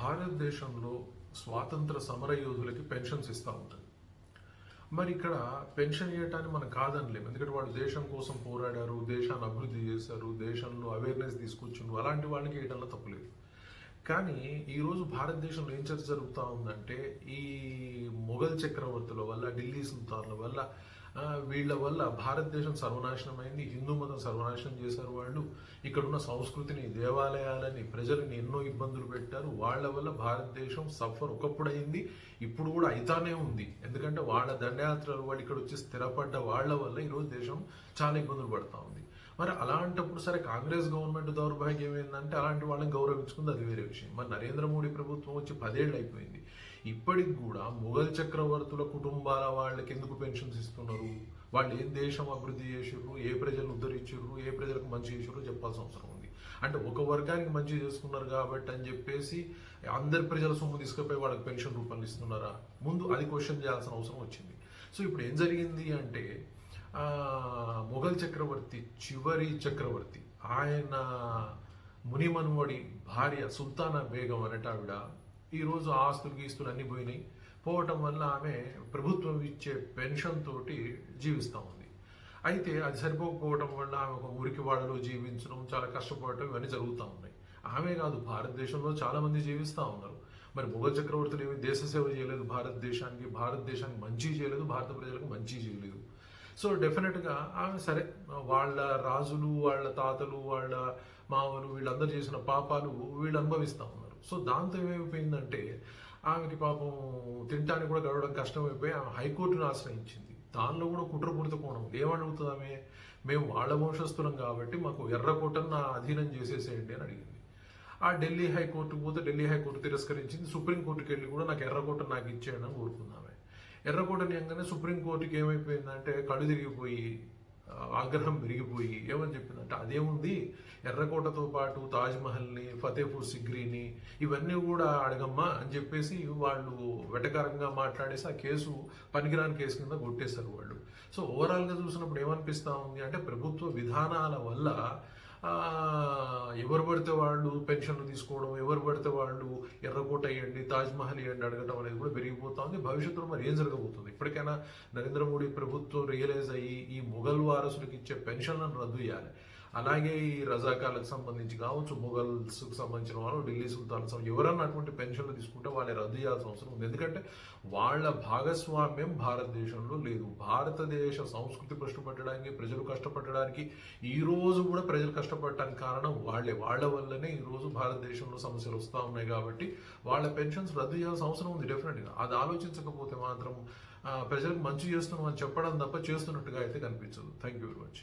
భారతదేశంలో స్వాతంత్ర సమర యోధులకి పెన్షన్స్ ఇస్తూ ఉంటుంది. మరి ఇక్కడ పెన్షన్ ఇవ్వటాన్ని మనం కాదనలేము. ఎందుకంటే వాళ్ళు దేశం కోసం పోరాడారు, దేశాన్ని అభివృద్ధి చేశారు, దేశంలో అవేర్నెస్ తీసుకొచ్చిండ్రు, అలాంటి వాళ్ళకి ఇవ్వడంలో తప్పులేదు. కానీ ఈరోజు భారతదేశంలో ఏం చర్చ జరుగుతూ ఉందంటే, ఈ మొఘల్ చక్రవర్తుల వల్ల, ఢిల్లీ సుల్తాన్ల వల్ల, వీళ్ళ వల్ల భారతదేశం సర్వనాశనం అయింది. హిందూ మతం సర్వనాశనం చేశారు వాళ్ళు. ఇక్కడున్న సంస్కృతిని, దేవాలయాలని, ప్రజలని ఎన్నో ఇబ్బందులు పెట్టారు. వాళ్ళ వల్ల భారతదేశం సఫర్ ఒకప్పుడు అయింది, ఇప్పుడు కూడా అయితానే ఉంది. ఎందుకంటే వాళ్ళ దండయాత్రలు, వాళ్ళు ఇక్కడ వచ్చి స్థిరపడ్డ వాళ్ళ వల్ల ఈరోజు దేశం చాలా ఇబ్బందులు పడుతూ ఉంది. మరి అలాంటప్పుడు సరే, కాంగ్రెస్ గవర్నమెంట్ దౌర్భాగ్యం ఏంటంటే అలాంటి వాళ్ళని గౌరవించుకుంది, అది వేరే విషయం. మరి నరేంద్ర మోడీ ప్రభుత్వం వచ్చి 10 ఏళ్ళు అయిపోయింది. ఇప్పటికి కూడా మొఘల్ చక్రవర్తుల కుటుంబాల వాళ్ళకి ఎందుకు పెన్షన్స్ ఇస్తున్నారు? వాళ్ళు ఏం దేశం అభివృద్ధి చేసారు, ఏ ప్రజలను ఉద్ధరించారు, ఏ ప్రజలకు మంచి చేసారో చెప్పాల్సిన అవసరం ఉంది. అంటే ఒక వర్గానికి మంచి చేసుకున్నారు కాబట్టి అని చెప్పేసి అందరి ప్రజల సొమ్ము తీసుకుపోయి వాళ్ళకి పెన్షన్ రూపాయలు ఇస్తున్నారా? ముందు అది క్వశ్చన్ చేయాల్సిన అవసరం వచ్చింది. సో ఇప్పుడు ఏం జరిగింది అంటే, మొఘల్ చక్రవర్తి, చివరి చక్రవర్తి, ఆయన మునిమనుమడి భార్య సుల్తానా బేగం అనేట ఆవిడ ఈరోజు ఆస్తులు గీస్తులు అన్నీ పోయినాయి. పోవటం వల్ల ఆమె ప్రభుత్వం ఇచ్చే పెన్షన్ తోటి జీవిస్తూ ఉంది. అయితే అది సరిపోకపోవడం వల్ల ఆమె ఒక మురికి వాడలో జీవించడం, చాలా కష్టపడటం, ఇవన్నీ జరుగుతూ ఉన్నాయి. ఆమె కాదు, భారతదేశంలో చాలా మంది జీవిస్తూ ఉన్నారు. మరి మొఘల్ చక్రవర్తులు ఏమి దేశ సేవ చేయలేదు, భారతదేశానికి మంచి చేయలేదు, భారత ప్రజలకు మంచి చేయలేదు. సో డెఫినెట్గా ఆమె సరే, వాళ్ళ రాజులు, వాళ్ళ తాతలు, వాళ్ళ మామలు, వీళ్ళందరూ చేసిన పాపాలు వీళ్ళు అనుభవిస్తూ ఉన్నారు. సో దాంతో ఏమైపోయిందంటే, ఆమెకి పాపం తినడానికి కూడా గడవడం కష్టమైపోయి ఆమె హైకోర్టును ఆశ్రయించింది. దానిలో కూడా కుట్రపూరిత కోణం. ఏమడుగుతుంది ఆమె? మేము వాళ్ళ వంశస్థులం కాబట్టి మాకు ఎర్రకోటను నా అధీనం చేసేసేయండి అని అడిగింది. ఆ ఢిల్లీ హైకోర్టుకు పోతే ఢిల్లీ హైకోర్టు తిరస్కరించింది. సుప్రీంకోర్టుకి వెళ్ళి కూడా నాకు ఎర్రకోట నాకు ఇచ్చేయడం అని కోరుకుందామే. ఎర్రకోటని అనగానే సుప్రీంకోర్టుకి ఏమైపోయిందంటే కళ్ళు తిరిగిపోయి, ఆగ్రహం పెరిగిపోయి ఏమని చెప్పిందంటే, అదేముంది, ఎర్రకోటతో పాటు తాజ్మహల్ని, ఫతేపూర్ సిక్రీని ఇవన్నీ కూడా అడగమ్మా అని చెప్పేసి వాళ్ళు వెటకారంగా మాట్లాడేసి ఆ కేసు పనికిరాని కేసు కింద కొట్టేశారు వాళ్ళు. సో ఓవరాల్గా చూసినప్పుడు ఏమనిపిస్తూ ఉంది అంటే, ప్రభుత్వ విధానాల వల్ల ఎవరు పడితే వాళ్ళు పెన్షన్లు తీసుకోవడం, ఎవరు పడితే వాళ్ళు ఎర్రకోట వేయండి, తాజ్మహల్ వేయండి అడగటం అనేది కూడా పెరిగిపోతా ఉంది. భవిష్యత్తులో మరి ఏం జరగబోతుంది? ఇప్పటికైనా నరేంద్ర మోడీ ప్రభుత్వం రియలైజ్ అయ్యి ఈ మొఘల్ వారసులకు ఇచ్చే పెన్షన్లను రద్దు చేయాలి. అలాగే ఈ రజాకాలకు సంబంధించి కావచ్చు, మొఘల్స్కి సంబంధించిన వాళ్ళు, ఢిల్లీ సుల్తాన్ ఎవరన్నా అటువంటి పెన్షన్లు తీసుకుంటే వాళ్ళని రద్దు చేయాల్సిన అవసరం ఉంది. ఎందుకంటే వాళ్ళ భాగస్వామ్యం భారతదేశంలో లేదు. భారతదేశ సంస్కృతి కష్టపడడానికి, ప్రజలు కష్టపడడానికి, ఈ రోజు కూడా ప్రజలు కష్టపడటానికి కారణం వాళ్ళే. వాళ్ళ వల్లనే ఈరోజు భారతదేశంలో సమస్యలు వస్తూ ఉన్నాయి. కాబట్టి వాళ్ళ పెన్షన్స్ రద్దు చేయాల్సిన అవసరం ఉంది డెఫినెట్గా. అది ఆలోచించకపోతే మాత్రం ప్రజలకు మంచి చేస్తున్నాం అని చెప్పడం తప్ప చేస్తున్నట్టుగా అయితే కనిపించదు. Thank you very much.